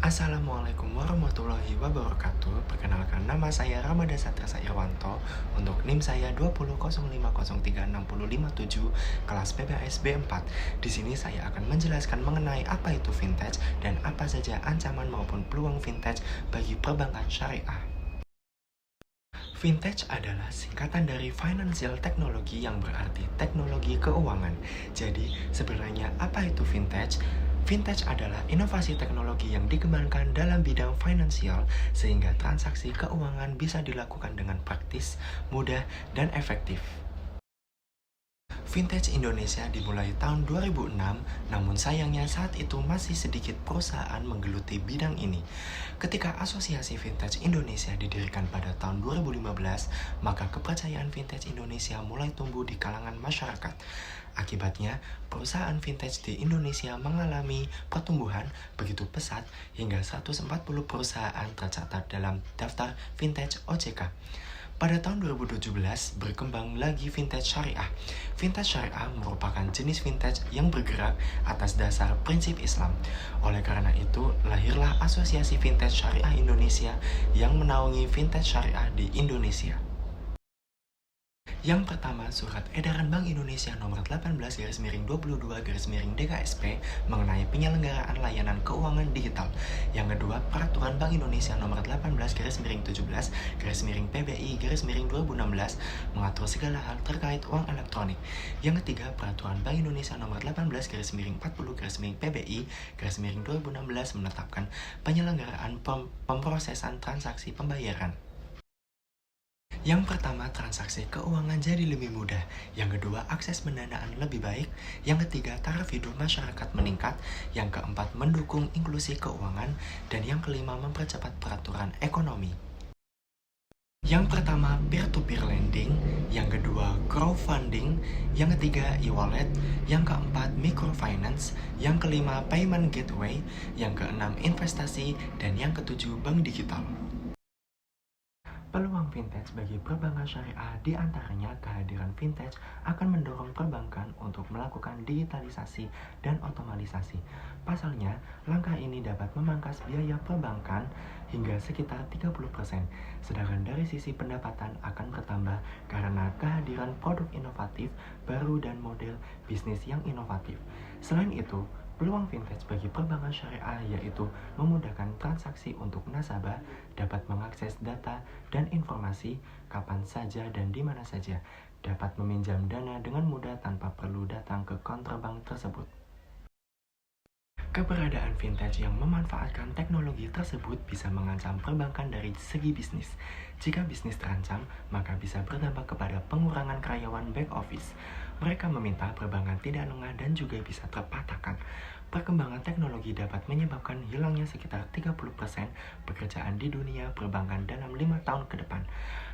Assalamualaikum warahmatullahi wabarakatuh. Perkenalkan, nama saya Ramadhan Satrasa Irwanto. Untuk NIM saya 20.05036057 kelas PBAS B4. Di sini saya akan menjelaskan mengenai apa itu vintage dan apa saja ancaman maupun peluang vintage bagi perbankan syariah. Vintage adalah singkatan dari Financial Technology yang berarti teknologi keuangan. Jadi, sebenarnya apa itu vintage? Vintage adalah inovasi teknologi yang dikembangkan dalam bidang finansial sehingga transaksi keuangan bisa dilakukan dengan praktis, mudah, dan efektif. Vintage Indonesia dimulai tahun 2006, namun sayangnya saat itu masih sedikit perusahaan menggeluti bidang ini. Ketika Asosiasi Vintage Indonesia didirikan pada tahun 2015, maka kepercayaan vintage Indonesia mulai tumbuh di kalangan masyarakat. Akibatnya, perusahaan vintage di Indonesia mengalami pertumbuhan begitu pesat hingga 140 perusahaan tercatat dalam daftar vintage OJK. Pada tahun 2017, berkembang lagi vintage syariah. Vintage syariah merupakan jenis vintage yang bergerak atas dasar prinsip Islam. Oleh karena itu, lahirlah Asosiasi Vintage Syariah Indonesia yang menaungi vintage syariah di Indonesia. Yang pertama, Surat Edaran Bank Indonesia nomor 18/22/DKSP mengenai penyelenggaraan layanan keuangan digital. Yang kedua, Peraturan Bank Indonesia nomor 18/17/PBI/2016 mengatur segala hal terkait uang elektronik. Yang ketiga, Peraturan Bank Indonesia nomor 18/40/PBI/2016 menetapkan penyelenggaraan pemrosesan transaksi pembayaran. Yang pertama, transaksi keuangan jadi lebih mudah. Yang kedua, akses pendanaan lebih baik. Yang ketiga, taraf hidup masyarakat meningkat. Yang keempat, mendukung inklusi keuangan. Dan yang kelima, mempercepat peraturan ekonomi. Yang pertama, peer-to-peer lending. Yang kedua, crowdfunding. Yang ketiga, e-wallet. Yang keempat, microfinance. Yang kelima, payment gateway. Yang keenam, investasi. Dan yang ketujuh, bank digital. Peluang vintage bagi perbankan syariah diantaranya kehadiran vintage akan mendorong perbankan untuk melakukan digitalisasi dan otomatisasi. Pasalnya, langkah ini dapat memangkas biaya perbankan hingga sekitar 30%, sedangkan dari sisi pendapatan akan bertambah karena kehadiran produk inovatif baru dan model bisnis yang inovatif. Selain itu, peluang vintage bagi perbankan syariah yaitu memudahkan transaksi untuk nasabah, dapat mengakses data dan informasi kapan saja dan di mana saja, dapat meminjam dana dengan mudah tanpa perlu datang ke counter bank tersebut. Keberadaan vintage yang memanfaatkan teknologi tersebut bisa mengancam perbankan dari segi bisnis. Jika bisnis terancam, maka bisa berdampak kepada pengurangan karyawan back office. Mereka meminta perbankan tidak lengah dan juga bisa terpatahkan. Perkembangan teknologi dapat menyebabkan hilangnya sekitar 30% pekerjaan di dunia perbankan dalam 5 tahun ke depan.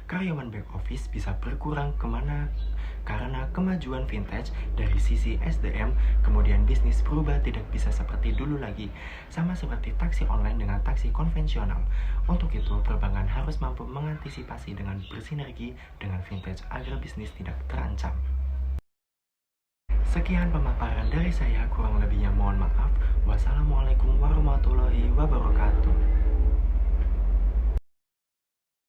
Karyawan back office bisa berkurang karena kemajuan vintage dari sisi SDM, kemudian bisnis berubah tidak bisa seperti dulu lagi, sama seperti taksi online dengan taksi konvensional. Untuk itu, perbankan harus mampu mengantisipasi dengan bersinergi dengan vintage agar bisnis tidak terancam. Sekian pemaparan dari saya, kurang lebihnya mohon maaf. Wassalamualaikum warahmatullahi wabarakatuh.